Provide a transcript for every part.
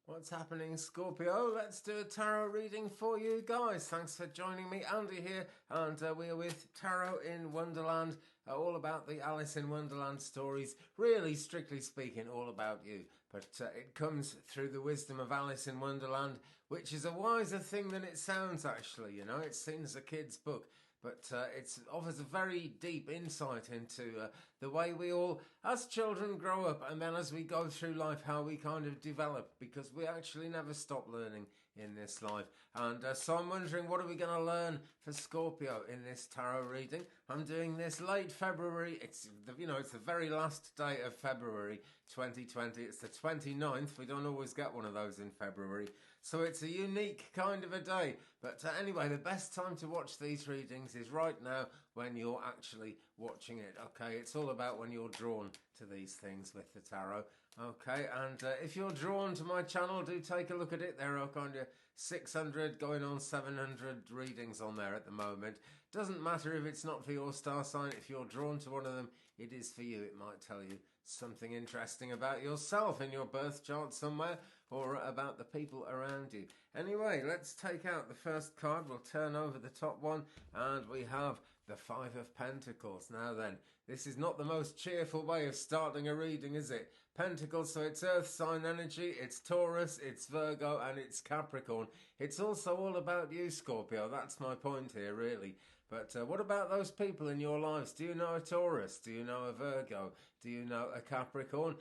What's happening, Scorpio? Let's do a tarot reading for you guys. Thanks for joining me. Andy here, and we are with Tarot in Wonderland, all about the Alice in Wonderland stories. Really, strictly speaking, all about you. But it comes through the wisdom of Alice in Wonderland, which is a wiser thing than it sounds, actually. You know, it's seen as a kid's book. But it offers a very deep insight into the way we all, as children, grow up, and then as we go through life, how we kind of develop, because we actually never stop learning in this life. And so I'm wondering, what are we going to learn for Scorpio in this tarot reading? I'm doing this late February. It's the very last day of February 2020. It's the 29th. We don't always get one of those in February. So it's a unique kind of a day. But anyway, the best time to watch these readings is right now when you're actually watching it. Okay, it's all about when you're drawn to these things with the tarot. Okay, and if you're drawn to my channel, do take a look at it. There are kind of 600 going on 700 readings on there at the moment. Doesn't matter if it's not for your star sign. If you're drawn to one of them, it is for you. It might tell you something interesting about yourself in your birth chart somewhere, or about the people around you. Anyway, let's take out the first card. We'll turn over the top one, and we have the Five of Pentacles. Now then, this is not the most cheerful way of starting a reading, is it? Pentacles, so it's Earth sign energy, it's Taurus, it's Virgo, and it's Capricorn. It's also all about you, Scorpio. That's my point here, really. But what about those people in your lives? Do you know a Taurus? Do you know a Virgo? Do you know a Capricorn?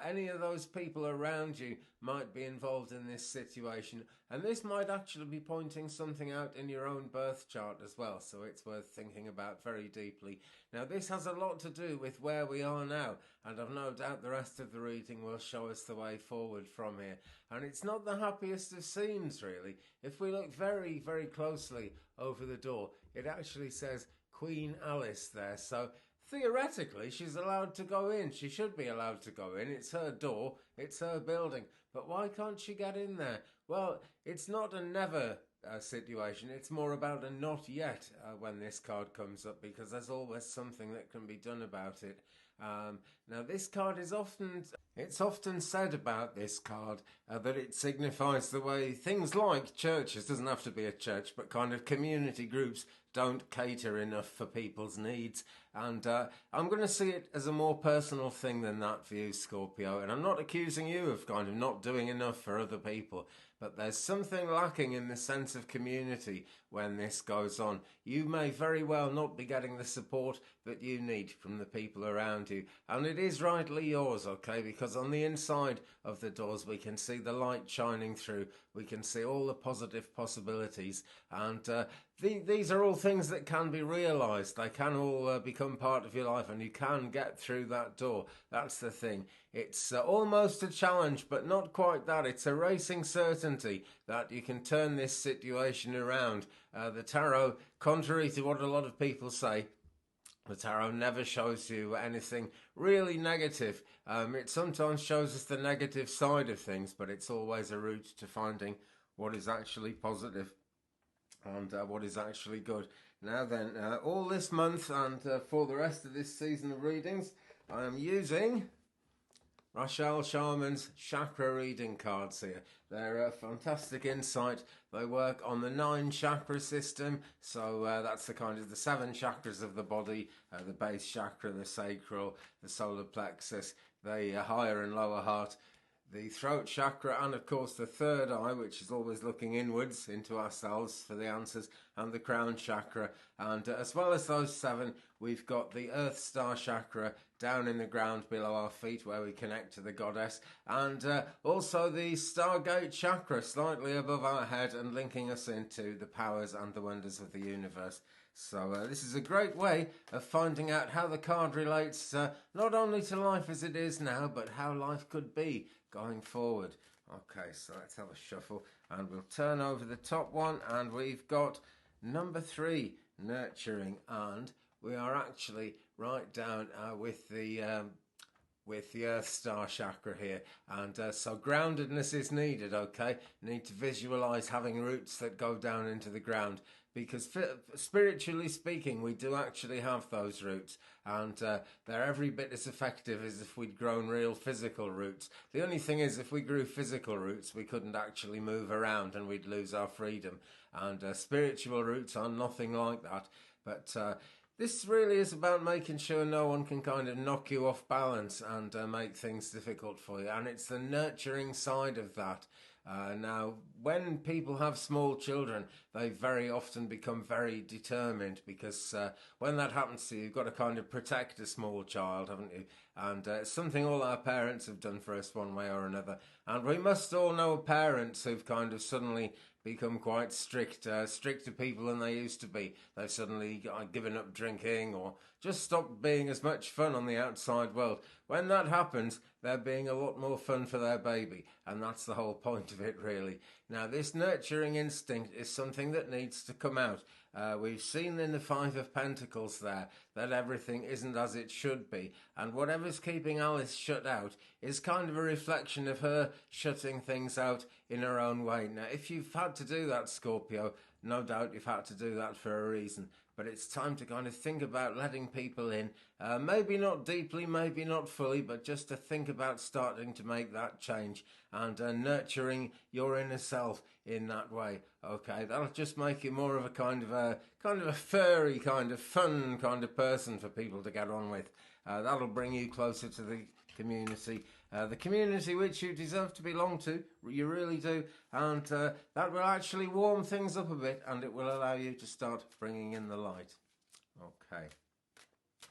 Any of those people around you might be involved in this situation. And this might actually be pointing something out in your own birth chart as well. So it's worth thinking about very deeply. Now, this has a lot to do with where we are now. And I've no doubt the rest of the reading will show us the way forward from here. And it's not the happiest of scenes, really. If we look very, very closely over the door, it actually says Queen Alice there. So theoretically, she's allowed to go in. She should be allowed to go in. It's her door. It's her building. But why can't she get in there? Well, it's not a never situation. It's more about a not yet when this card comes up, because there's always something that can be done about it. Now, this card is often said about this card that it signifies the way things like churches, doesn't have to be a church, but kind of community groups don't cater enough for people's needs. And I'm going to see it as a more personal thing than that for you, Scorpio. And I'm not accusing you of kind of not doing enough for other people, but there's something lacking in the sense of community when this goes on. You may very well not be getting the support that you need from the people around you. And it is rightly yours, okay? Because on the inside of the doors, we can see the light shining through. We can see all the positive possibilities. And these are all things that can be realised. They can all become part of your life, and you can get through that door. That's the thing. It's almost a challenge, but not quite that. It's a racing certainty that you can turn this situation around. The tarot, contrary to what a lot of people say, the tarot never shows you anything really negative. It sometimes shows us the negative side of things, but it's always a route to finding what is actually positive and what is actually good. Now then, all this month and for the rest of this season of readings, I am using Rachel Sharman's chakra reading cards here. They're a fantastic insight. They work on the 9 chakra system. So that's the 7 chakras of the body, the base chakra, the sacral, the solar plexus, the higher and lower heart, the throat chakra, and of course the third eye, which is always looking inwards into ourselves for the answers, and the crown chakra. And as well as those 7, we've got the earth star chakra down in the ground below our feet, where we connect to the goddess, and also the stargate chakra slightly above our head and linking us into the powers and the wonders of the universe. So this is a great way of finding out how the card relates not only to life as it is now, but how life could be going forward. Okay, so let's have a shuffle, and we'll turn over the top one, and we've got number 3, nurturing, and we are actually right down with the Earth Star chakra here, and so groundedness is needed. Okay, need to visualize having roots that go down into the ground, because spiritually speaking, we do actually have those roots, and they're every bit as effective as if we'd grown real physical roots. The only thing is, if we grew physical roots, we couldn't actually move around and we'd lose our freedom, and spiritual roots are nothing like that. But this really is about making sure no one can kind of knock you off balance and make things difficult for you, and it's the nurturing side of that. Now, when people have small children, they very often become very determined, because when that happens to you, you've got to kind of protect a small child, haven't you? And it's something all our parents have done for us one way or another. And we must all know parents who've kind of suddenly become quite stricter people than they used to be. They've suddenly given up drinking or just stopped being as much fun on the outside world. When that happens, they're being a lot more fun for their baby, and that's the whole point of it, really. Now, this nurturing instinct is something that needs to come out. We've seen in the Five of Pentacles there that everything isn't as it should be, and whatever's keeping Alice shut out is kind of a reflection of her shutting things out in her own way. Now, if you've had to do that, Scorpio, no doubt you've had to do that for a reason, but it's time to kind of think about letting people in, maybe not deeply, maybe not fully, but just to think about starting to make that change and nurturing your inner self in that way. Okay, that'll just make you more of a kind of a furry, kind of fun kind of person for people to get on with. That'll bring you closer to the community which you deserve to belong to. You really do, and that will actually warm things up a bit, and it will allow you to start bringing in the light. Okay,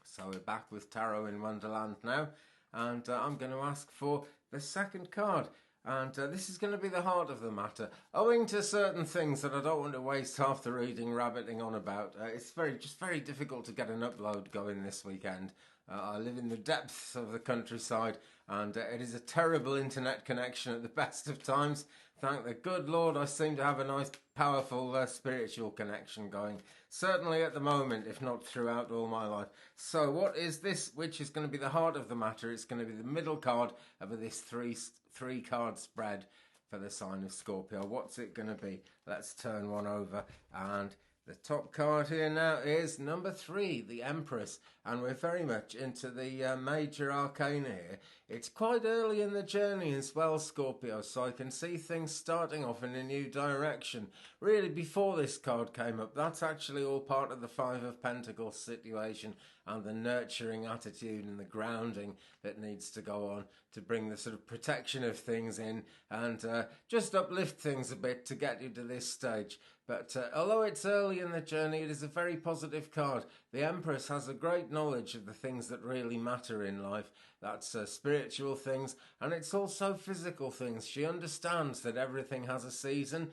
so we're back with Tarot in Wonderland now, and I'm going to ask for the second card. And this is going to be the heart of the matter. Owing to certain things that I don't want to waste half the reading rabbiting on about, it's very difficult to get an upload going this weekend. I live in the depths of the countryside, and it is a terrible internet connection at the best of times. Thank the good Lord I seem to have a nice, powerful spiritual connection going. Certainly at the moment, if not throughout all my life. So what is this, which is going to be the heart of the matter? It's going to be the middle card of this three card spread for the sign of Scorpio. What's it going to be? Let's turn one over, and the top card here now is number 3, the Empress, and we're very much into the major arcana here. It's quite early in the journey as well, Scorpio, so I can see things starting off in a new direction. Really, before this card came up, that's actually all part of the Five of Pentacles situation and the nurturing attitude and the grounding that needs to go on to bring the sort of protection of things in and just uplift things a bit to get you to this stage. But although it's early in the journey, it is a very positive card. The Empress has a great knowledge of the things that really matter in life. That's spiritual things, and it's also physical things. She understands that everything has a season.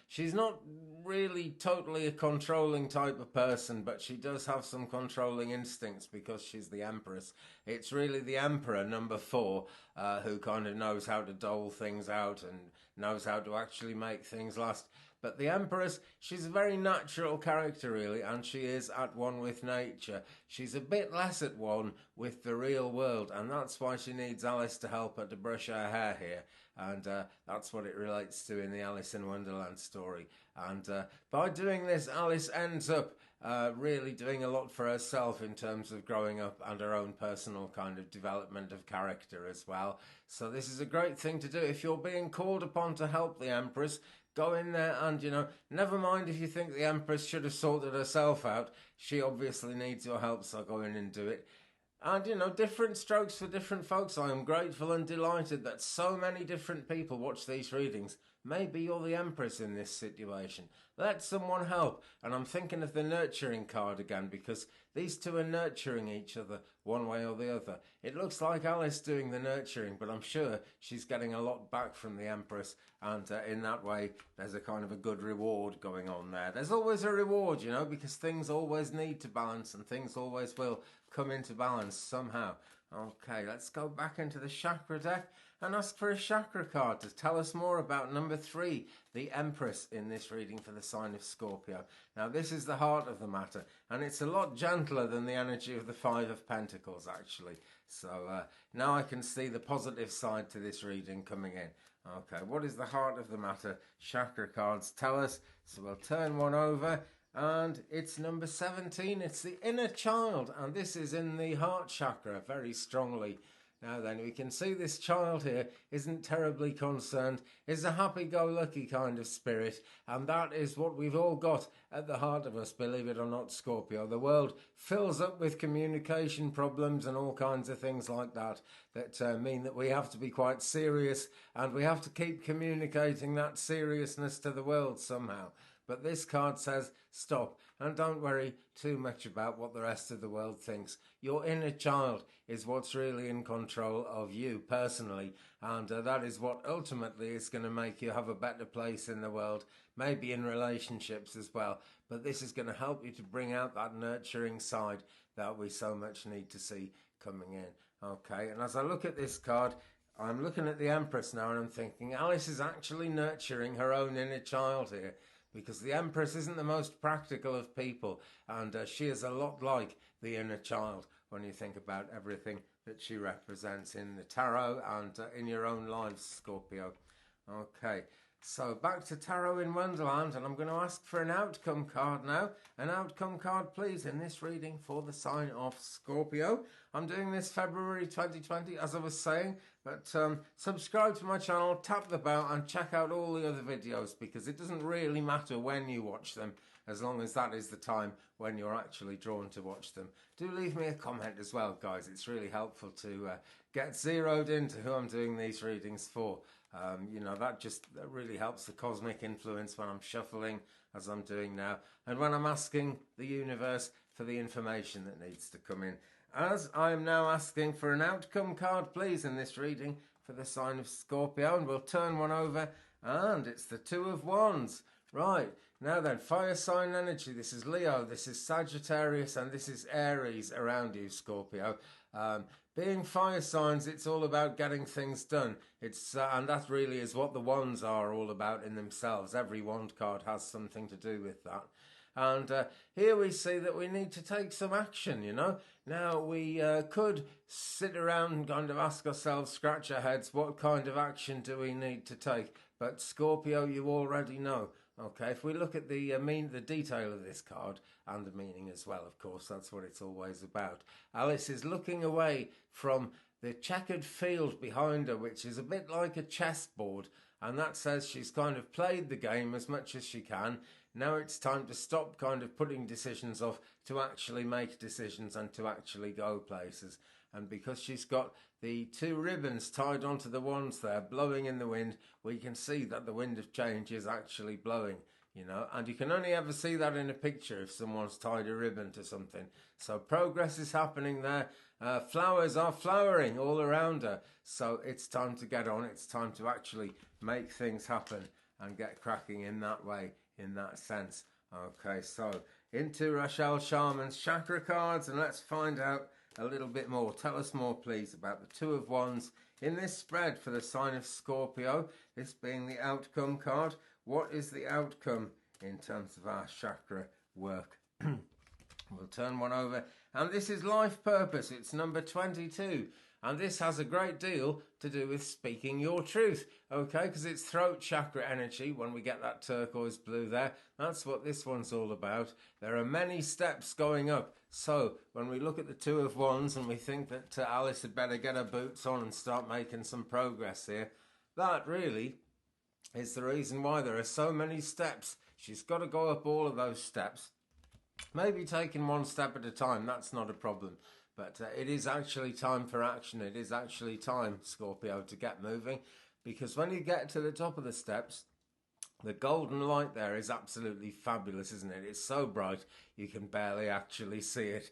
She's not really totally a controlling type of person, but she does have some controlling instincts because she's the Empress. It's really the Emperor, number 4, who kind of knows how to dole things out and knows how to actually make things last. But the Empress, she's a very natural character, really, and she is at one with nature. She's a bit less at one with the real world, and that's why she needs Alice to help her to brush her hair here. And that's what it relates to in the Alice in Wonderland story. And by doing this, Alice ends up really doing a lot for herself in terms of growing up and her own personal kind of development of character as well. So this is a great thing to do. If you're being called upon to help the Empress, go in there and, never mind if you think the Empress should have sorted herself out. She obviously needs your help, so go in and do it. And, different strokes for different folks. I am grateful and delighted that so many different people watch these readings. Maybe you're the Empress in this situation. Let someone help. And I'm thinking of the nurturing card again, because these two are nurturing each other one way or the other. It looks like Alice doing the nurturing, but I'm sure she's getting a lot back from the Empress. And in that way, there's a kind of a good reward going on there. There's always a reward, because things always need to balance and things always will come into balance somehow. Okay, let's go back into the chakra deck and ask for a chakra card to tell us more about number 3, the Empress, in this reading for the sign of Scorpio. Now, this is the heart of the matter, and it's a lot gentler than the energy of the 5 of Pentacles, actually. So now I can see the positive side to this reading coming in. Okay, what is the heart of the matter? Chakra cards tell us. So we'll turn one over. And it's number 17. It's the inner child, and this is in the heart chakra very strongly. Now then, we can see this child here isn't terribly concerned, is a happy-go-lucky kind of spirit, and that is what we've all got at the heart of us, believe it or not, Scorpio. The world fills up with communication problems and all kinds of things like that mean that we have to be quite serious, and we have to keep communicating that seriousness to the world somehow. But this card says, stop, and don't worry too much about what the rest of the world thinks. Your inner child is what's really in control of you personally, and that is what ultimately is going to make you have a better place in the world, maybe in relationships as well. But this is going to help you to bring out that nurturing side that we so much need to see coming in. Okay, and as I look at this card, I'm looking at the Empress now, and I'm thinking Alice is actually nurturing her own inner child here, because the Empress isn't the most practical of people, and she is a lot like the inner child when you think about everything that she represents in the tarot and in your own lives, Scorpio. Okay, so back to Tarot in Wonderland, and I'm going to ask for an outcome card now. An outcome card, please, in this reading for the sign of Scorpio. I'm doing this February 2020, as I was saying, but subscribe to my channel, tap the bell, and check out all the other videos, because it doesn't really matter when you watch them, as long as that is the time when you're actually drawn to watch them. Do leave me a comment as well, guys. It's really helpful to get zeroed into who I'm doing these readings for. You know, that really helps the cosmic influence when I'm shuffling, as I'm doing now, and when I'm asking the universe for the information that needs to come in. As I am now asking for an outcome card, please, in this reading for the sign of Scorpio, and we'll turn one over, and it's the 2 of Wands. Right, now then, fire sign energy. This is Leo, this is Sagittarius, and this is Aries around you, Scorpio. Being fire signs, it's all about getting things done. And that really is what the wands are all about in themselves. Every wand card has something to do with that. And here we see that we need to take some action, you know. Now, we could sit around and kind of ask ourselves, scratch our heads, what kind of action do we need to take? But Scorpio, you already know. Okay, if we look at the detail of this card, and the meaning as well, of course, that's what it's always about. Alice is looking away from the checkered field behind her, which is a bit like a chessboard, and that says she's kind of played the game as much as she can. Now it's time to stop kind of putting decisions off to actually make decisions and to actually go places. And because she's got the 2 ribbons tied onto the wands there, blowing in the wind, we can see that the wind of change is actually blowing, you know. And you can only ever see that in a picture if someone's tied a ribbon to something. So progress is happening there. Flowers are flowering all around her. So it's time to get on. It's time to actually make things happen and get cracking in that way, in that sense. Okay, so into Rachel Sharman's chakra cards, and let's find out a little bit more. Tell us more, please, about the 2 of Wands in this spread for the sign of Scorpio, this being the outcome card. What is the outcome in terms of our chakra work? We'll turn one over, and this is life purpose. It's number 22, and this has a great deal to do with speaking your truth, okay, because it's throat chakra energy. When we get that turquoise blue there, that's what this one's all about. There are many steps going up. So when we look at the 2 of Wands and we think that Alice had better get her boots on and start making some progress here, that really is the reason why there are so many steps. She's got to go up all of those steps. Maybe taking one step at a time, that's not a problem. But it is actually time for action. It is actually time, Scorpio, to get moving. Because when you get to the top of the steps, the golden light there is absolutely fabulous, isn't it? It's so bright you can barely actually see it.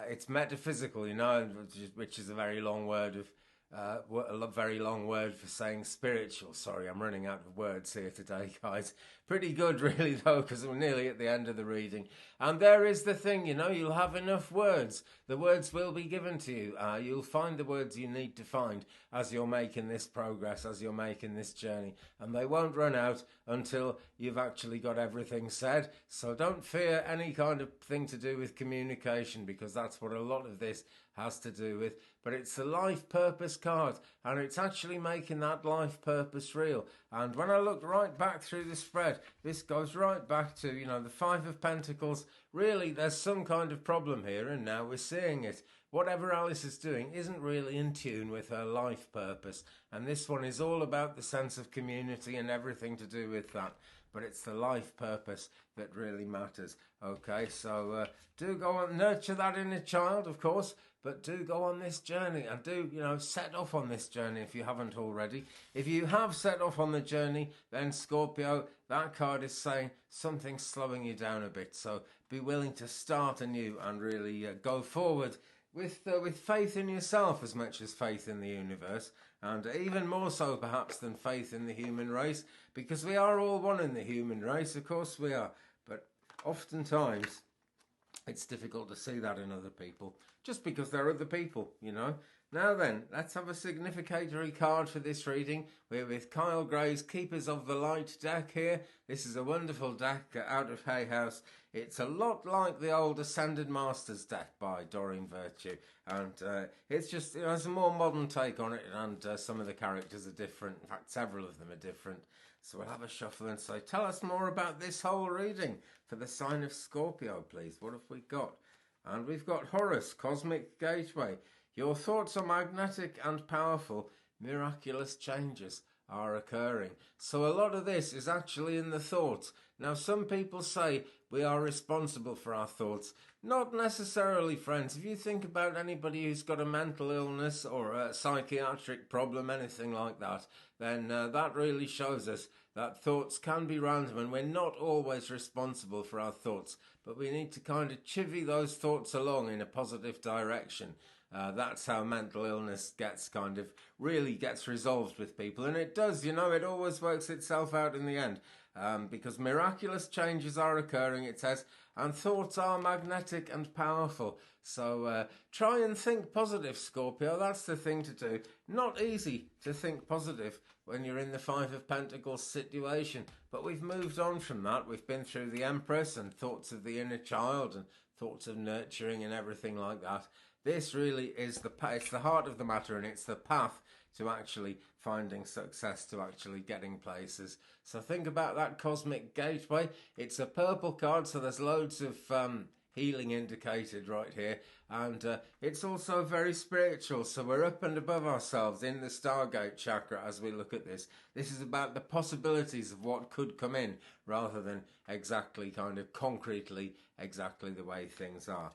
It's metaphysical, you know, which is a very long word a very long word for saying spiritual. Sorry, I'm running out of words here today, guys. Pretty good, really, though, because we're nearly at the end of the reading. And there is the thing, you know, you'll have enough words. The words will be given to you. You'll find the words you need to find as you're making this progress, as you're making this journey. And they won't run out until you've actually got everything said. So don't fear any kind of thing to do with communication, because that's what a lot of this has to do with. But it's the life purpose card, and it's actually making that life purpose real. And when I looked right back through the spread, this goes right back to, you know, the Five of Pentacles. Really, there's some kind of problem here, and now we're seeing it. Whatever Alice is doing isn't really in tune with her life purpose, and this one is all about the sense of community and everything to do with that. But it's the life purpose that really matters. Okay, so do go and nurture that inner child, of course, but do go on this journey, and do, you know, set off on this journey if you haven't already. If you have set off on the journey, then Scorpio, that card is saying something's slowing you down a bit. So be willing to start anew and really go forward with faith in yourself as much as faith in the universe, and even more so perhaps than faith in the human race, because we are all one in the human race, of course we are, but oftentimes it's difficult to see that in other people, just because they're other people, you know. Now then, let's have a significatory card for this reading. We're with Kyle Gray's Keepers of the Light deck here. This is a wonderful deck out of Hay House. It's a lot like the old Ascended Masters deck by Doreen Virtue. And it's just, you know, it's a more modern take on it, and some of the characters are different. In fact, several of them are different. So we'll have a shuffle and say, tell us more about this whole reading for the sign of Scorpio, please. What have we got? And we've got Horus, Cosmic Gateway. Your thoughts are magnetic and powerful. Miraculous changes are occurring. So a lot of this is actually in the thoughts. Now, some people say we are responsible for our thoughts. Not necessarily, friends. If you think about anybody who's got a mental illness or a psychiatric problem, anything like that, then that really shows us that thoughts can be random, and we're not always responsible for our thoughts. But we need to kind of chivvy those thoughts along in a positive direction. That's how mental illness really gets resolved with people. And it does, you know, it always works itself out in the end. Because miraculous changes are occurring, it says, and thoughts are magnetic and powerful. So try and think positive, Scorpio. That's the thing to do. Not easy to think positive when you're in the Five of Pentacles situation. But we've moved on from that. We've been through the Empress and thoughts of the inner child and thoughts of nurturing and everything like that. This really is it's the heart of the matter, and it's the path to actually finding success, to actually getting places. So think about that Cosmic Gateway. It's a purple card, so there's loads of healing indicated right here. And it's also very spiritual, so we're up and above ourselves in the Stargate chakra as we look at this. This is about the possibilities of what could come in, rather than exactly kind of concretely exactly the way things are.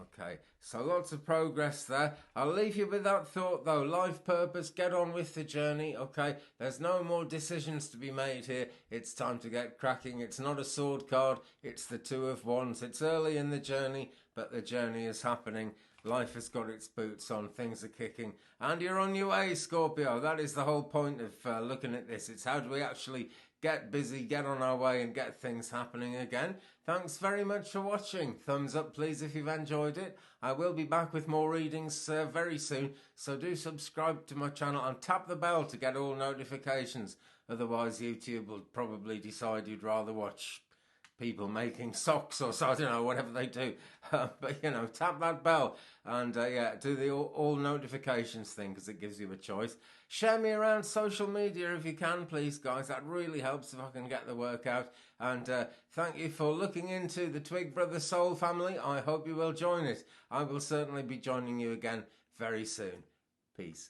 Okay, so lots of progress there. I'll leave you with that thought though. Life purpose, get on with the journey, okay? There's no more decisions to be made here. It's time to get cracking. It's not a sword card, it's the Two of Wands. It's early in the journey, but the journey is happening. Life has got its boots on, things are kicking, and you're on your way, Scorpio. That is the whole point of looking at this. It's how do we actually get busy, get on our way, and get things happening again. Thanks very much for watching. Thumbs up, please, if you've enjoyed it. I will be back with more readings very soon, so do subscribe to my channel and tap the bell to get all notifications. Otherwise, YouTube will probably decide you'd rather watch people making socks or so, I don't know, whatever they do. But, you know, tap that bell and, yeah, do the all notifications thing, because it gives you a choice. Share me around social media if you can, please, guys. That really helps if I can get the work out. And thank you for looking into the Twig Brothers Soul family. I hope you will join it. I will certainly be joining you again very soon. Peace.